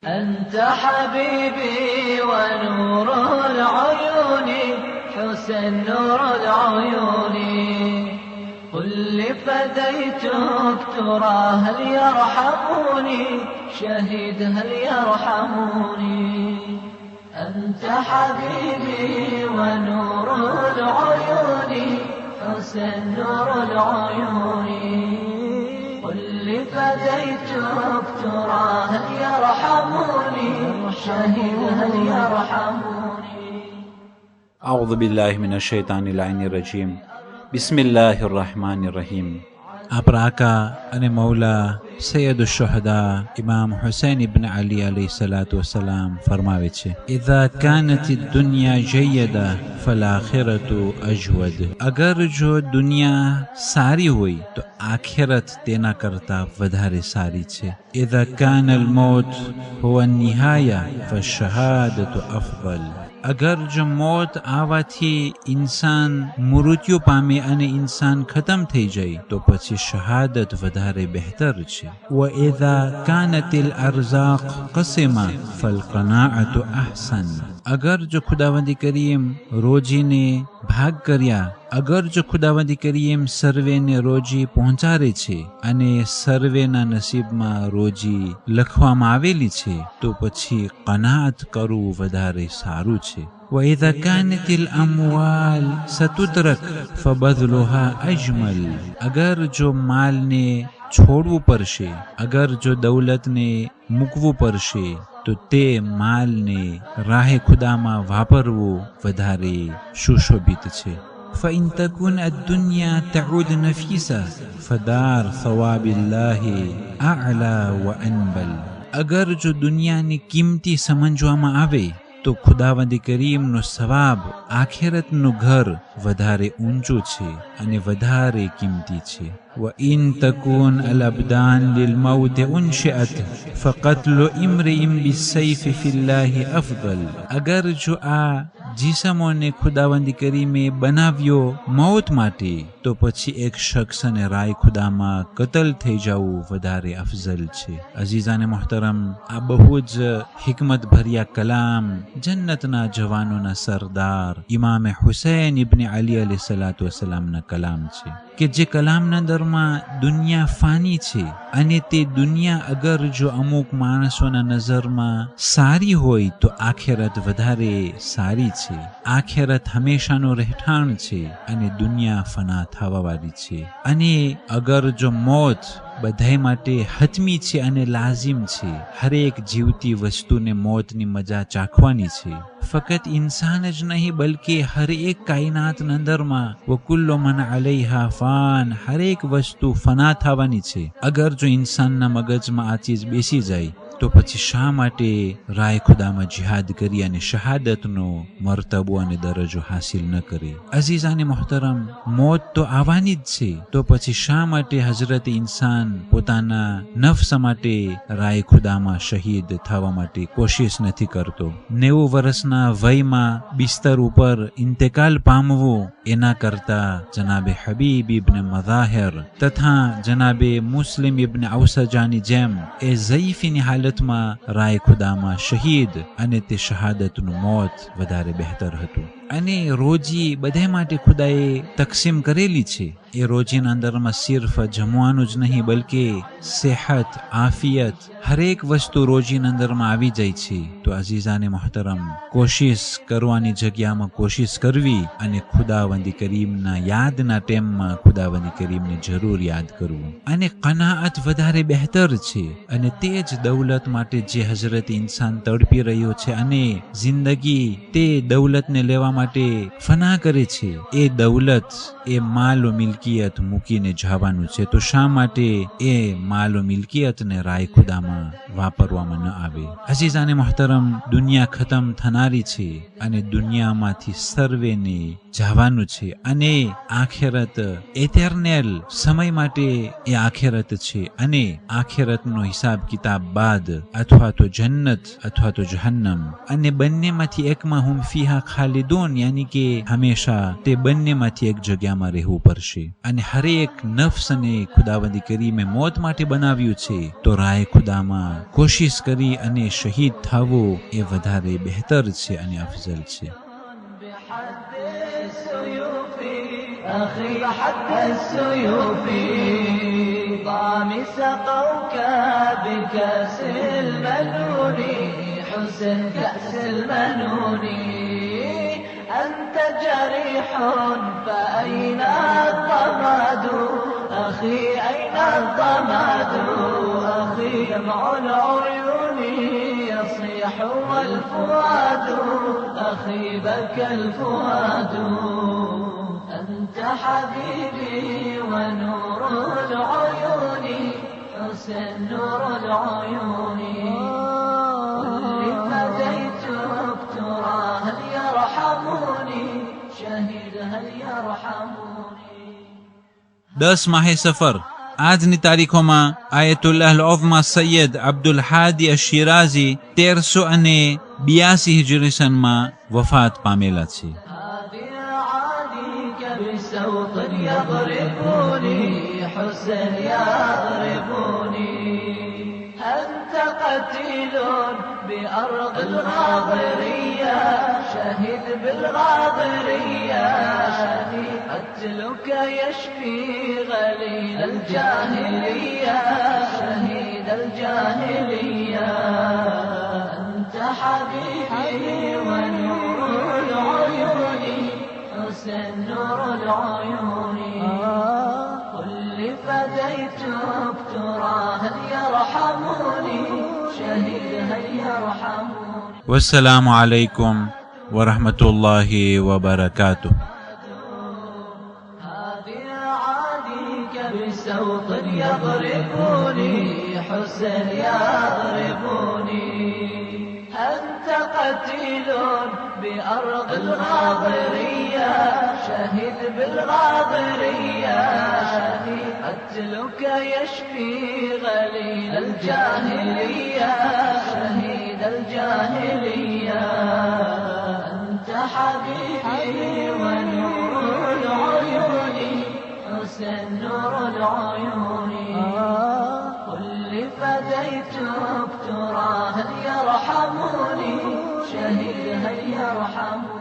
أنت حبيبي ونور العيون حسن نور العيون قل لي فديتك ترى هل يرحموني شهيد هل يرحموني أنت حبيبي ونور العيون حسن نور العيون قل لي فديتك ترى هل يرحموني شهيد هل يرحموني أعوذ بالله من الشيطان اللعين الرجيم بسم الله الرحمن الرحيم. આપણા આકા અને મૌલા સૈયદ શુહદા ઇમામ હુસૈન ઇબ્ન અલી અલૈહિ સલાતુ વસલામ ફરમાવે છે, ઇઝા કાનત દુનિયા જય્યદા ફલાખિરતુ અજવદ. અગર જો દુનિયા સારી હોય તો આખિરત તેના કરતા વધારે સારી છે. ઇઝા કાન અલ મૌત હુવા નિહાયા ફશહાદતુ અફદલ. અગર જો મોત આવવાથી ઇન્સાન મૃત્યુ પામે અને ઇન્સાન ખતમ થઈ જાય તો પછી શહાદત વધારે બહેતર છે. وَإِذَا كَانَتِ الْأَرْزَاقُ قَسِمًا فَالْقَنَاعَةُ أَحْسَنُ. અગર જો ખુદાવંદી કરીમ રોજીને ભાગ કર્યા, અગર જો ખુદાવંદી કરીમ સર્વેને રોજી પહોંચાડે છે અને સર્વેના નસીબમાં રોજી લખવામાં આવેલી છે તો પછી કનાત કરવું વધારે સારું છે. وَإِذَا كَانَتِ الْأَمْوَالُ سَتُتْرَكُ فَبَذْلُهَا أَجْمَلُ. અગર જો માલને છોડવું પડશે, અગર જો દૌલતને મૂકવું પડશે તો તે માલને રાહે ખુદામાં વાપરવું વધારે સુશોભિત છે. فإن تكون الدنيا تعود نفيسة فدار ثواب الله أعلى وأنبل. અગર જો દુનિયાની કિંમતી સમજવામાં આવે તો ખુદાવંદી કરીમનો સવાબ આખિરતનું ઘર વધારે ઊંચું છે અને વધારે કિંમતી છે. وإن تكون الأبدان للموت أنشئت فقتل امرئ بالسيف في الله أفضل. અગર જો આ જીસમોને ખુદાવંદી કરીમે બનાવ્યો મૌત માટે તો પછી એક શખ્સને રાય ખુદામાં કતલ થઈ જવું વધારે અફઝલ છે. અઝીઝાને મોહતરમ, આ બહુ જ હિકમત ભર્યા કલામ જન્નતના જવાનોના સરદાર ઇમામે હુસૈન ઇબ્ન અલી અલૈહિ સલાતુ વસલામના કલામ છે કે જે કલામના અંદરમાં દુનિયા ફાની છે અને તે દુનિયા અગર જો અમુક માણસોના નજરમાં સારી હોય તો આખિરત વધારે સારી છે. આખિરત હંમેશાનું રહેઠાણ છે અને દુનિયા ફના થવાવાળી છે. અને અગર જો મોત બધાય માટે હતમી છે અને લાઝિમ છે, હરેક જીવતી વસ્તુને મોતની મજા ચાખવાની છે. ફક્ત ઇન્સાન જ નહીં બલકે હરેક કાયનાતના અંદરમાં વકુલ્લો મન અલૈહા ફાન, હરેક વસ્તુ ફના થવાની છે. અગર જો ઇન્સાનના મગજમાં આ ચીજ બેસી જાય તો પછી શા માટે રાય ખુદામાં જિહાદ કરી અને શહાદતનો મર્તબો અને દરજ્જો હાસિલ ન કરે? અઝીઝાને મોહતરમ, મોત તો આવવાની જ છે તો પછી શા માટે હઝરત ઇન્સાન પોતાના નફ્સ માટે રાય ખુદામાં શહીદ થવા માટે કોશિશ નથી કરતો? 90 વર્ષના વયમાં બિસ્તર ઉપર ઇન્તેકાલ પામવું એના કરતા જનાબે હબીબ ઇબ્ન મઝાહિર તથા જનાબે મુસ્લિમ ઇબ્ન ઔસજાની જેમ એ ઝઈફીની હાલતમાં રાય ખુદામાં શહીદ અને તે શહાદતનું મોત વધારે બહેતર હતું. અને રોજી બધા માટે ખુદાએ તકસીમ કરેલી છે. એ રોજીના અંદરમાં સિર્ફ જમવાનું જ નહીં બલકે સેહત, આફિયત, હરેક વસ્તુ રોજીના અંદરમાં આવી જાય છે. તો અઝીઝાને મોહતરમ, કોશિશ કરવાની જગ્યામાં કોશિશ કરવી અને ખુદાવંદી કરીમના યાદના ટાઈમમાં ખુદાવંદી કરીમને જરૂર યાદ કરવું. અને કનાઅત વધારે બહેતર છે. અને તે જ દૌલત માટે જે હઝરત ઇન્સાન તડપી રહ્યો છે અને જિંદગી તે દૌલતને લેવા માટે ફના કરે છે, એ દૌલત, એ માલ મિલકિયત મૂકીને જવાનું છે. તો શા માટે એ માલ મિલકિયતને રાય ખુદામાં વાપરવામાં ન આવે? અઝીઝાને મોહતરમ, દુનિયા ખતમ થનારી છે અને દુનિયામાંથી સર્વેને જવાનું છે અને આખેરત એટર્નલ સમય માટે એ આખેરત છે અને આખેરતનો હિસાબ કિતાબ બાદ અથવા તો જન્નત અથવા તો જહન્નમ અને બંનેમાંથી એકમાં હુમ ફીહા ખાલિદૂન યાની કે હંમેશા તે બંનેમાંથી એક જગ્યામાં રહેવું પડશે અને હરેક નફ્સ અને ખુદાવંદી કરીમે મોત માટે બનાવ્યું છે તો રાય ખુદામાં કોશિશ કરી અને શહીદ થવું એ વધારે બહેતર છે અને અફઝલ છે. أخي حد السيوف ضام سقوك بكأس المنون حسن كأس المنون أنت جريح فأين الضماد أخي أين الضماد أخي دمع العيون يصيح والفؤاد أخي بكى الفؤاد أنت حبيبي ونور العيون حسن نور العيون واللي فديتك ترى هل يرحموني شهيد هل يرحموني. 10 માહે સફર આજની તારીખોમાં આયતુલ્લાહ અલ-ઉઝમા સૈયદ અબ્દુલ હાદી અશ-શિરાઝી 1382 હિજરી સનમાં વફાત પામેલા છે. بسوط يضربوني حسن يضربوني أنت قتيل بأرض الغاضرية شهيد بالغاضرية قتلك يشفي غليل الجاهلية شهيد الجاهلية أنت حبيبي ونور العيون حسن نور العيون قل لي فديتك ترى هل يرحموني شهيد هل يرحموني. والسلام عليكم ورحمة الله وبركاته. هذه أعاديك بسوط يضربوني حسن يضربوني أنت قتيل بأرض الغاضرية شهيد بالغاضرية قتلك يشفي غليل الجاهلية شهيد الجاهلية أنت حبيبي ونور العيون حسن نور العيون قل لي فديتك ترى هل يرحموني شهيد هل يرحموني.